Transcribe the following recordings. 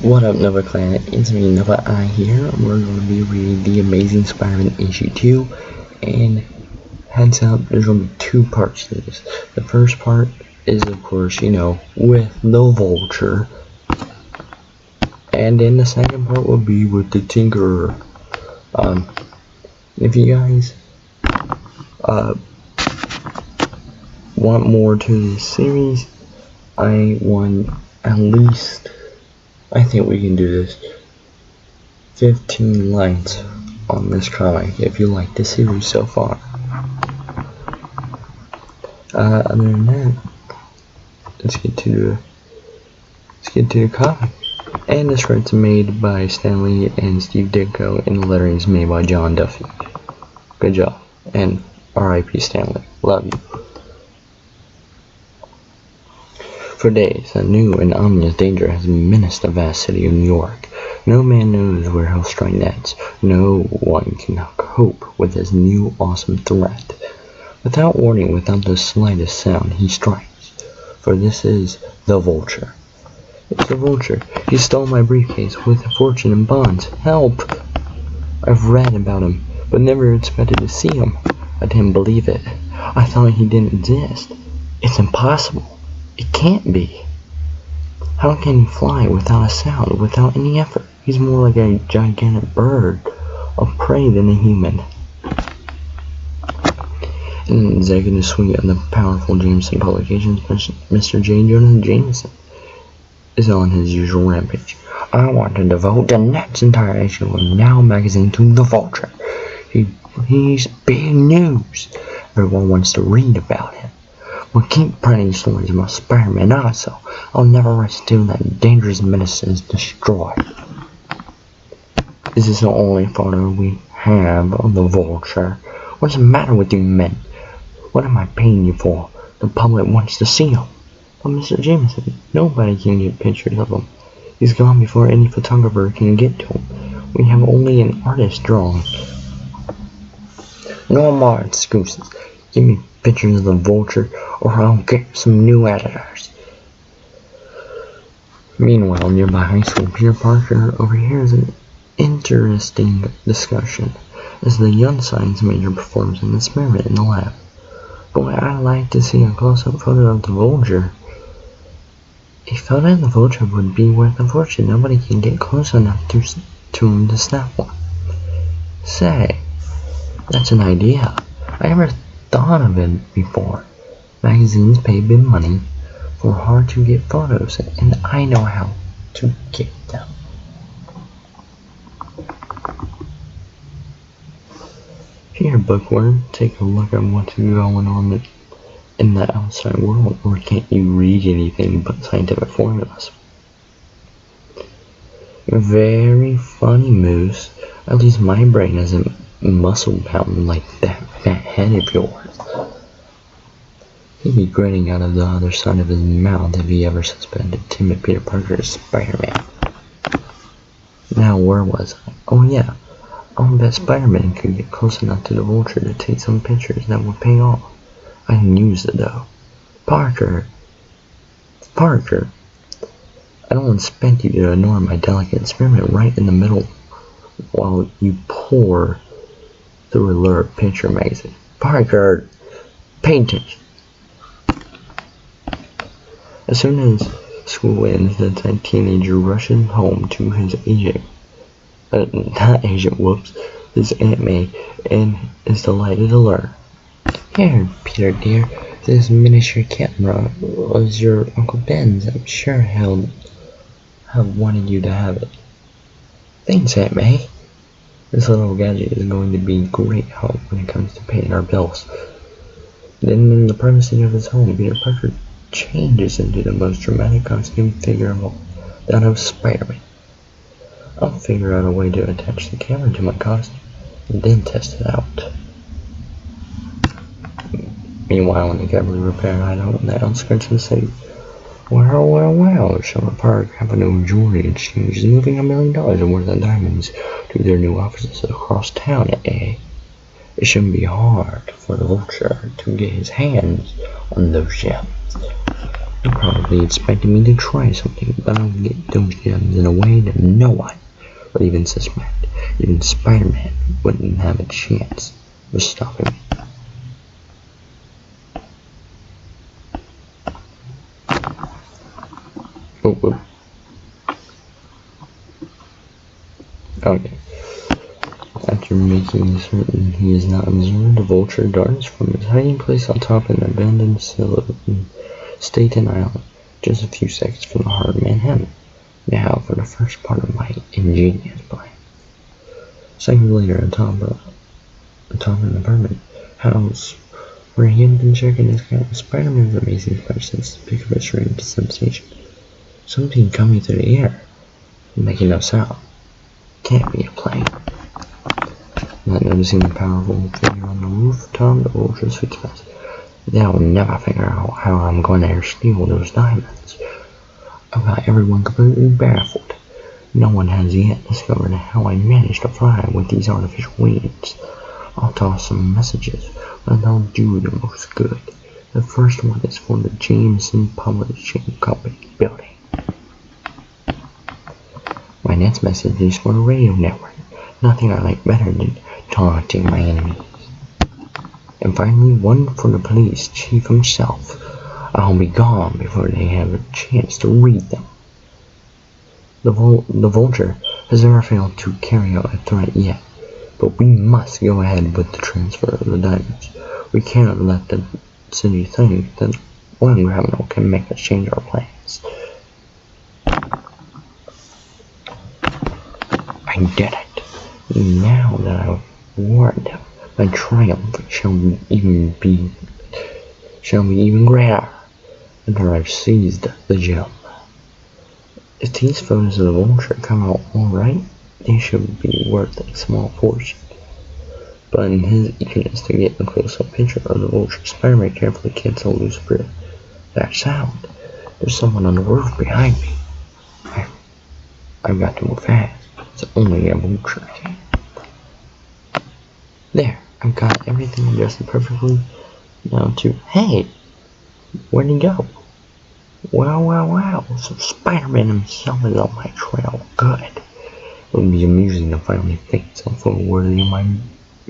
What up, Nova Clan? It's me, Nova I here. We're going to be reading The Amazing Spider-Man issue 2, and heads up, there's going to be 2 parts to this. The first part is, of course, with the Vulture, and then the second part will be with the Tinkerer. If you guys want more to this series, I want at least, I think we can do this, 15 likes on this comic if you like the series so far. Other than that, let's get to the comic. And this script's made by Stan Lee and Steve Ditko, and the lettering is made by John Duffy. Good job, and R.I.P. Stan Lee. Love you. For days, a new and ominous danger has menaced the vast city of New York. No man knows where he'll strike next. No one can cope with this new awesome threat. Without warning, without the slightest sound, he strikes. For this is the Vulture. It's the Vulture. He stole my briefcase with a fortune in bonds. Help! I've read about him, but never expected to see him. I didn't believe it. I thought he didn't exist. It's impossible. It can't be. How can he fly without a sound, without any effort? He's more like a gigantic bird of prey than a human. In the executive suite of the powerful Jameson Publications, Mr. J. Jonah Jameson is on his usual rampage. I want to devote the next entire issue of Now magazine to the Vulture. He's big news. Everyone wants to read about him. We'll keep printing stories about Spider-Man also. I'll never rest till that dangerous menace is destroyed. Is this the only photo we have of the Vulture? What's the matter with you men? What am I paying you for? The public wants to see him. But Mr. Jameson, nobody can get pictures of him. He's gone before any photographer can get to him. We have only an artist drawing. No more excuses. Give me pictures of the Vulture, or I'll get some new editors. Meanwhile, nearby high school, Peter Parker overhears an interesting discussion as the young science major performs an experiment in the lab. Boy, I'd like to see a close-up photo of the Vulture. A photo of the Vulture would be worth a fortune. Nobody can get close enough to him to snap one. Say, that's an idea. I never thought of it before. Magazines pay big money for hard-to-get photos, and I know how to get them. Here, bookworm, take a look at what's going on in the outside world, or can't you read anything but scientific formulas? Very funny, Moose. At least my brain isn't muscle bound like that fat head of yours. He'd be grinning out of the other side of his mouth if he ever suspected timid Peter Parker as Spider-Man. Now, where was I? Oh yeah, I'll bet Spider-Man could get close enough to the Vulture to take some pictures that would pay off. I can use it though. Parker, I don't expect you to ignore my delicate experiment right in the middle while you pour through a lurid picture magazine. Parker, pay attention. As soon as school ends, the teenager rushes home to his his Aunt May, and is delighted to learn. Here, Peter dear, this miniature camera was your Uncle Ben's. I'm sure he'll have wanted you to have it. Thanks, Aunt May. This little gadget is going to be great help when it comes to paying our bills. Then, in the privacy of his home, Peter Parker changes into the most dramatic costume figure of all, that of Spider-Man. I'll figure out a way to attach the camera to my costume, and then test it out. Meanwhile, in the Cavalry repair hideout on the outskirts of the city, well, Sheriff Park happened to jewelry exchange is moving $1 million worth of diamonds to their new offices across town, eh? It shouldn't be hard for the Vulture to get his hands on those gems. You're probably expecting me to try something, but I'll get those gems in a way that no one would even suspect. Even Spider-Man wouldn't have a chance of stopping me. Oh. Okay. After making certain he is not observed, the Vulture darts from his hiding place on top of an abandoned Staten Island, just a few seconds from the heart of Manhattan. Now for the first part of my ingenious plan. Seconds later, atop an apartment house where he had been checking his account, Spider-Man's amazing spider sense pick up a strange sensation. Something coming through the air, making no sound. Can't be a plane. Not noticing the powerful figure on the rooftop, the Vulture switches past. They'll never figure out how I'm going to steal those diamonds. I've got everyone completely baffled. No one has yet discovered how I managed to fly with these artificial wings. I'll toss some messages, but they'll do the most good. The first one is for the Jameson Publishing Company building. My next message is for the radio network. Nothing I like better than taunting my enemies. And finally, one for the police chief himself. I'll be gone before they have a chance to read them. The Vulture has never failed to carry out a threat yet, but we must go ahead with the transfer of the diamonds. We cannot let the city think that one criminal can make us change our plans. I did it. Now that I've warned them, my triumph shall be even greater after I've seized the gem. If these photos of the Vulture come out alright, they should be worth a small fortune. But in his eagerness to get a close-up picture of the Vulture, Spider-Man carefully canceled Lucifer. That sound. There's someone on the roof behind me. I've got to move fast. It's only a Vulture. There, I've got everything adjusted perfectly. Now to, hey, where'd he go? Wow, so Spider-Man himself is on my trail. Good. It would be amusing to finally think something worthy of my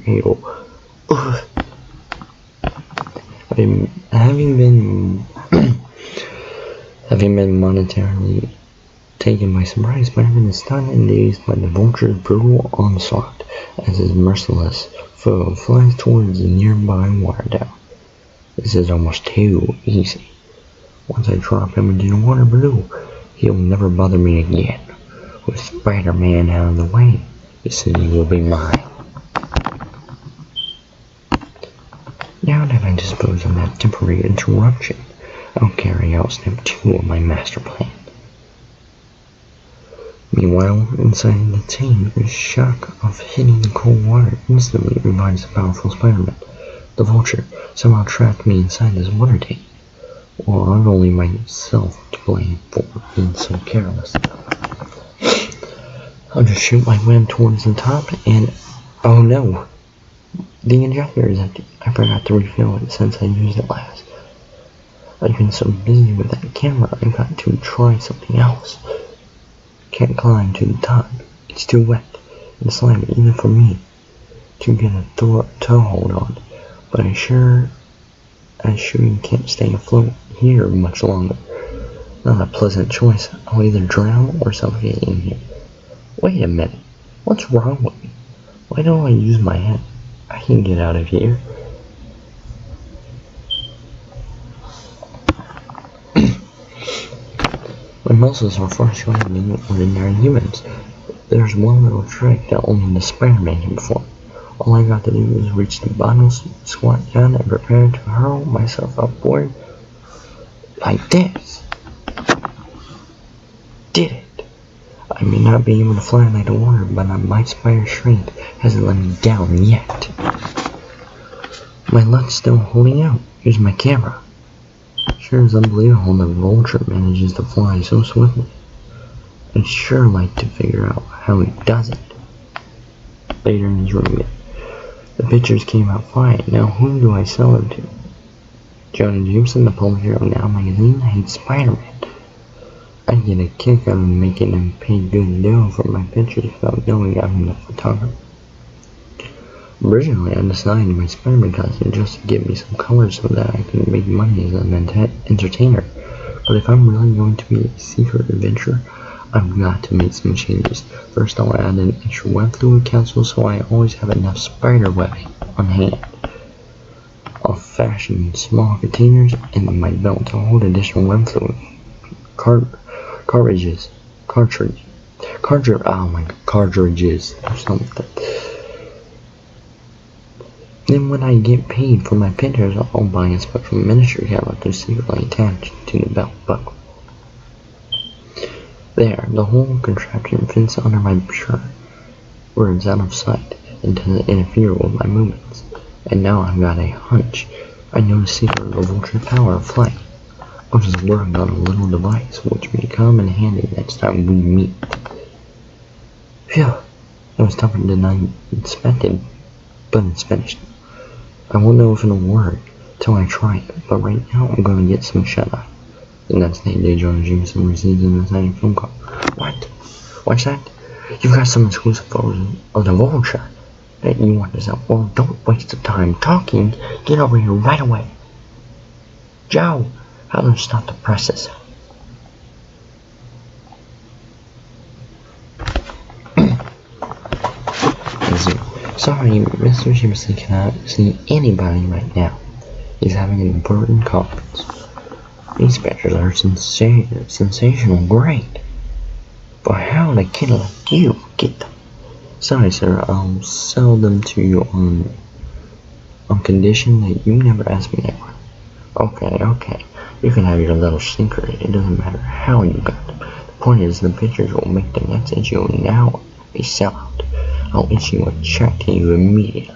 halo. Having been monetarily taken by surprise, Spider-Man is stunned and dazed by the Vulture's brutal onslaught as his merciless foe flies towards the nearby water tower. This is almost too easy. Once I drop him into the water below, he'll never bother me again. With Spider-Man out of the way, the city will be mine. Now that I dispose of that temporary interruption, I'll carry out step 2 of my master plan. Meanwhile, inside the tank, the shock of hitting the cold water instantly revives the powerful Spider-Man. The Vulture somehow trapped me inside this water tank. Well, I'm only myself to blame for being so careless. I'll just shoot my web towards the top and... oh no! The injector is empty. I forgot to refill it since I used it last. I've been so busy with that camera, I got to try something else. Can't climb to the top. It's too wet and slimy even for me to get a toehold on. But I sure can't stay afloat here much longer. Not a pleasant choice. I'll either drown or suffocate in here. Wait a minute. What's wrong with me? Why don't I use my head? I can get out of here. My muscles are far stronger than ordinary humans. There's one little trick that only the Spider-Man can perform. All I got to do is reach the bottom, squat down, and prepare to hurl myself upward like this. Did it. I may not be able to fly like the water, but my spider strength hasn't let me down yet. My luck's still holding out. Here's my camera. Sure is unbelievable that Vulture manages to fly so swiftly. I'd sure like to figure out how he does it. Later in his room, the pictures came out fine. Now whom do I sell them to? Jonah Jameson, the publisher of Now magazine, hates Spider-Man. I get a kick out of making him pay good dough for my pictures without knowing I'm the photographer. Originally, I designed my Spider-Man costume just to give me some color so that I could make money as an entertainer. But if I'm really going to be a secret adventurer, I've got to make some changes. First, I'll add an extra web fluid capsule so I always have enough spider webbing on hand. I'll fashion small containers in my belt to hold additional web fluid. Cartridges or something. Then when I get paid for my pictures, I'll buy a special miniature camera to secretly attach to the belt buckle. There, the whole contraption fits under my shirt, where it's out of sight and doesn't interfere with my movements. And now I've got a hunch. I know the secret of the Vulture power of flight. I'll just work on a little device which may come in handy next time we meet. Phew, it was tougher than I expected, but it's finished. I won't know if it'll work till I try it, but right now I'm gonna get some shut-eye. The next day, Jonah Jameson receives an exciting phone call. What? What's that? You've got some exclusive photos of the Vulture that you want to sell. Well, don't waste the time talking. Get over here right away. Joe, how to stop the presses. Sorry, Mr. Jameson cannot see anybody right now. He's having an important conference. These pictures are sensational, great. But how did a kid like you get them? Sorry, sir, I'll sell them to you on condition that you never ask me that one. Okay. You can have your little secret. It doesn't matter how you got them. The point is, the pictures will make the next issue now a sellout. I'll issue a check to you immediately.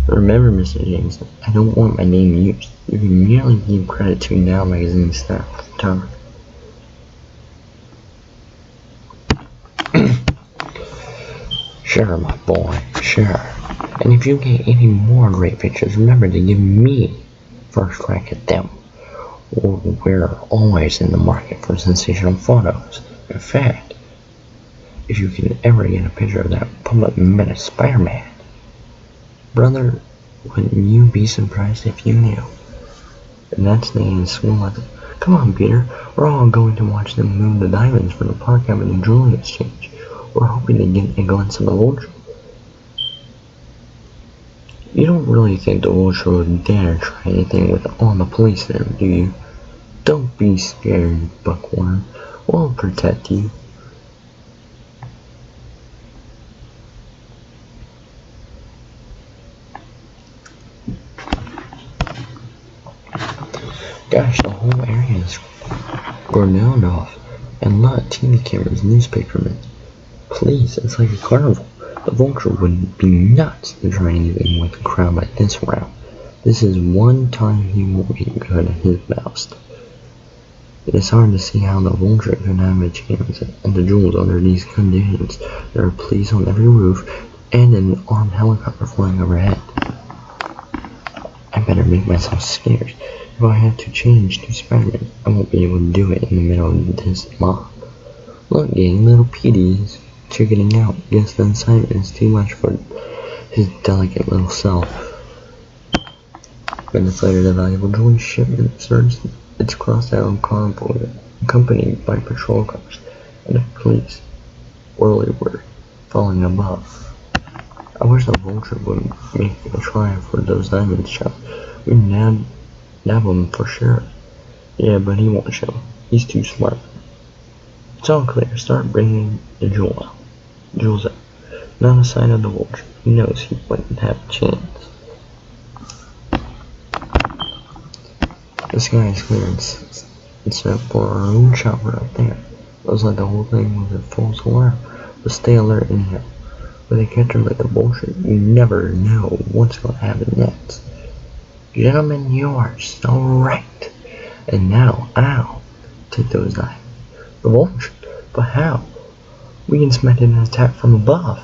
Remember, Mr. Jameson, I don't want my name used. You can merely give credit to Now magazine staff photographer. Sure, my boy, sure. And if you get any more great pictures, remember to give me first crack at them. We're always in the market for sensational photos. In fact, if you can ever get a picture of that public menace Spider-Man, brother, wouldn't you be surprised if you knew? And that's the end of school. Come on, Peter. We're all going to watch them move the diamonds from the park after the jewelry exchange. We're hoping to get a glimpse of the Vulture. You don't really think the Vulture would dare try anything with all the police there, do you? Don't be scared, Buckworm. We'll protect you. Gosh, the whole area is cordoned off, and a lot of TV cameras, newspapermen. Police, it's like a carnival. The Vulture would be nuts to try anything with a crowd like this around. This is one time he won't be good at his best. It is hard to see how the Vulture could have a chance at the jewels under these conditions. There are police on every roof, and an armed helicopter flying overhead. I better make myself scarce. If I have to change to Spider-Man, I won't be able to do it in the middle of this mob. Look, gang, little Petey is chickening out. Guess the excitement is too much for his delicate little self. Minutes later, the valuable jewelry shipment starts its crosstown convoy, accompanied by patrol cars and the police whirlyward falling above. I wish the Vulture would make a try for those diamonds, Chuck. We'd nab him for sure. Yeah, but he won't show. He's too smart. It's all clear. Start bringing the jewels out. Not a sign of the Vulture. He knows he wouldn't have a chance. The sky is clear except for our own chopper up there. Looks like the whole thing was a false alarm. But stay alert anyhow. With a catcher like the Vulture, you never know what's going to happen next. Gentlemen, you are so right. And now, I'll take those diamonds. The Vulture? But how? We can expect an attack from above.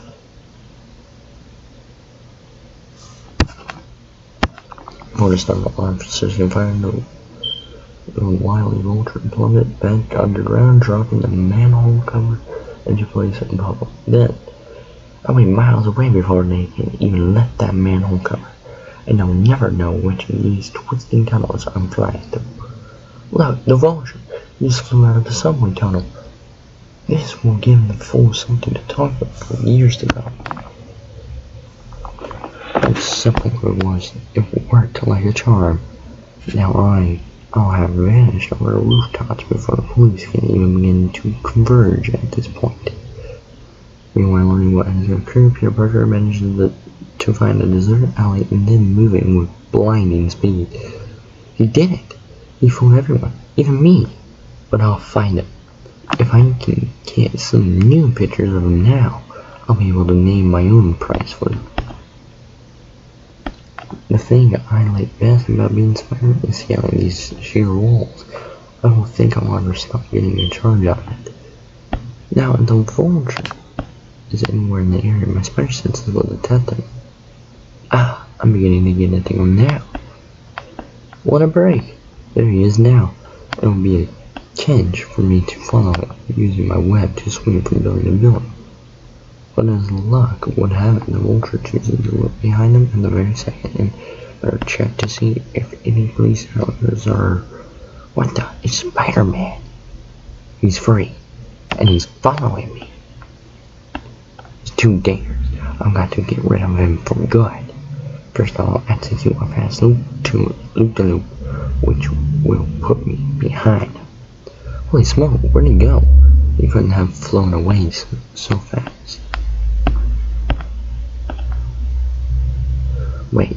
Order started alarm precision fire. The wily Vulture plummeted back underground, dropping the manhole cover into place in public. Then, I'll be miles away before they can even lift that manhole cover, and they'll never know which of these twisting tunnels I'm flying through. Look, the Vulture just flew out of the subway tunnel. This will give the fools something to talk about for years to come. How simple it was. It worked like a charm. Now I'll have vanished over the rooftops before the police can even begin to converge at this point. Meanwhile, learning what has occurred, Peter Parker manages to find a deserted alley and then moving with blinding speed. He did it! He fooled everyone, even me. But I'll find him. If I can get some new pictures of him now, I'll be able to name my own price for him. The thing I like best about being Spider-Man is scaling these sheer walls. I don't think I'll ever stop getting in charge of it. Now, if the Vulture is anywhere in the area, my spider senses will detect him. Ah, I'm beginning to get a tingle now. What a break! There he is now. It will be a cinch for me to follow him, using my web to swing from building to building. But as luck would have it, the Vulture chooses to look behind him in the very second and better check to see if any police officers are... What the? It's Spider-Man! He's free, and he's following me. It's too dangerous. I've got to get rid of him for good. First I'll execute a fast loop-de-loop, which will put me behind him. Holy smoke, where'd he go? He couldn't have flown away so fast. Wait,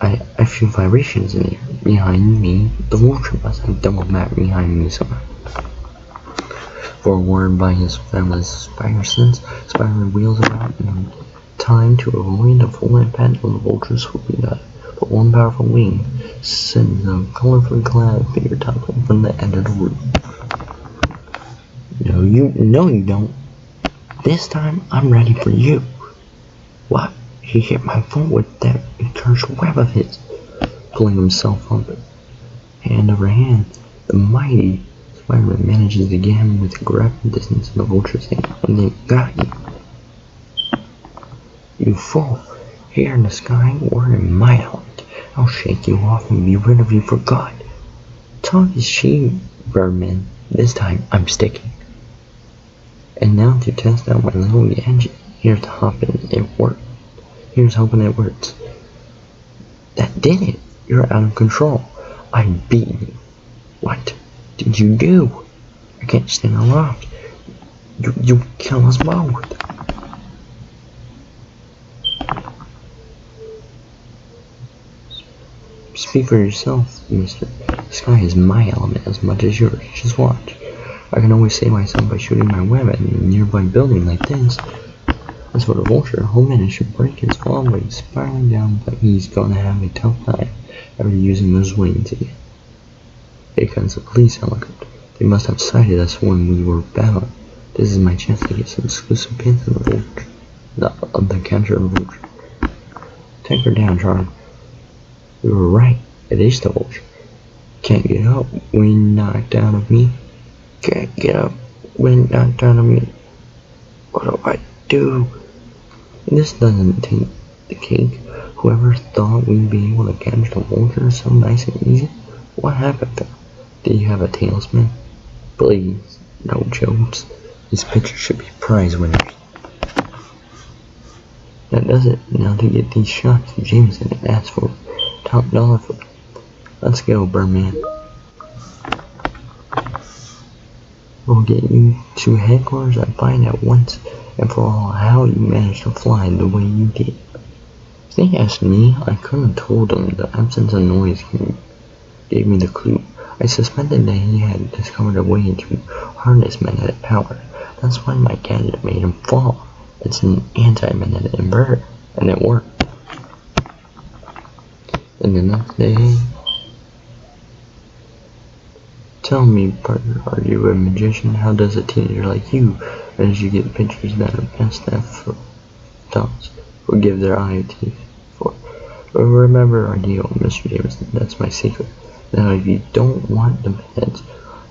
I feel vibrations in here. Behind me, the Vulture must have doubled back behind me somehow. Forewarned by his family's spider sense, Spider-Man wheels around in time to avoid the full impact of the Vulture swooping down. But one powerful wing sends a colorfully clad figure toppling from the end of the roof. No, you don't. This time, I'm ready for you. What? He hit my foot with that accursed web of his. Pulling himself up, hand over hand, the mighty Spider-Man manages to get him with grabbing distance in the Vulture's hand, and then got you. You fool! Here in the sky, we're in my element. I'll shake you off and be rid of you for good. Talk is cheap, Birdman. This time, I'm sticking. And now to test out my little gadget, here's hoping it works. Here's hoping it works. That did it! You're out of control. I beat you. What did you do? I can't stand aloft. You kill us both. Speak for yourself, mister. The sky is my element as much as yours. Just watch. I can always save myself by shooting my web at a nearby building like this. As for the Vulture, whole minute should break his fall by spiraling down, but he's gonna have a tough time after using those wings again. Here comes the police helicopter. They must have sighted us when we were bound. This is my chance to get some exclusive pins of the Vulture. The capture of the Vulture. Take her down, Charlie. We were right. It is the Vulture. Can't get up when knocked out of me. Can't get up when knocked out of me. What do I do? This doesn't take the cake. Whoever thought we'd be able to catch the Vulture so nice and easy? What happened though? Did you have a tailspin? Please, no jokes. These pictures should be prize winners. That does it. Now to get these shots to Jameson and ask for top dollar for them. Let's go, Birdman. We'll get you to headquarters and find out once and for all how you managed to fly the way you did. If they asked me, I couldn't have told them. The absence of noise gave me the clue. I suspected that he had discovered a way to harness magnetic power. That's why my gadget made him fall. It's an anti-magnetic inverter, and it worked. And the next day... Tell me, partner, are you a magician? How does a teenager like you manage to get pictures that are best for thoughts or give their eye teeth for? But remember our deal, Mr. Jameson, that's my secret. Now if you don't want the meds,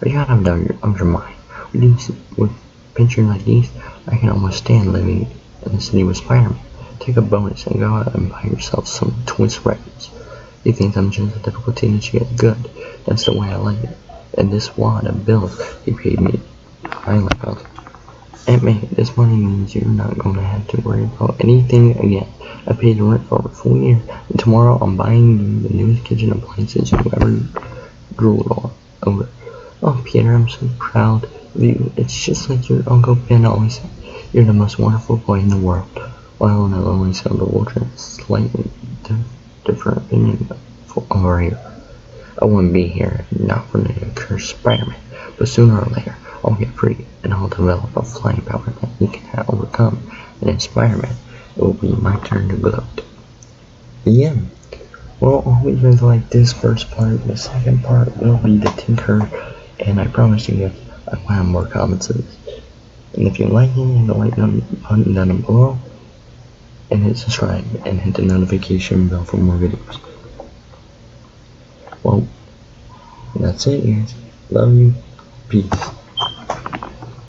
or you got them down your mind, with pictures like these, I can almost stand living in the city with Spider-Man. Take a bonus and go out and buy yourself some Twist records. He thinks I'm just a typical teenage kid. Good. That's the way I like it. And this wad of bills he paid me. I like those. Aunt May, this money means you're not going to have to worry about anything again. I paid the rent for a full year, and tomorrow I'm buying you the newest kitchen appliances you ever drooled over. Oh, Peter, I'm so proud of you. It's just like your Uncle Ben always said. You're the most wonderful boy in the world. While on the lonely side of the Vulture, slightly different opinion over here. I wouldn't be here not for the cursed Spider-Man, but sooner or later I'll get free and I'll develop a flying power that he cannot overcome, and in Spider-Man it will be my turn to gloat. The end. Well, I hope you guys like this first part. The second part will be the Tinker, and I promise you guys I will have more comments of this. And if you like it, hit the like button down below, and hit subscribe, and hit the notification bell for more videos. Well, that's it, guys. Love you. Peace.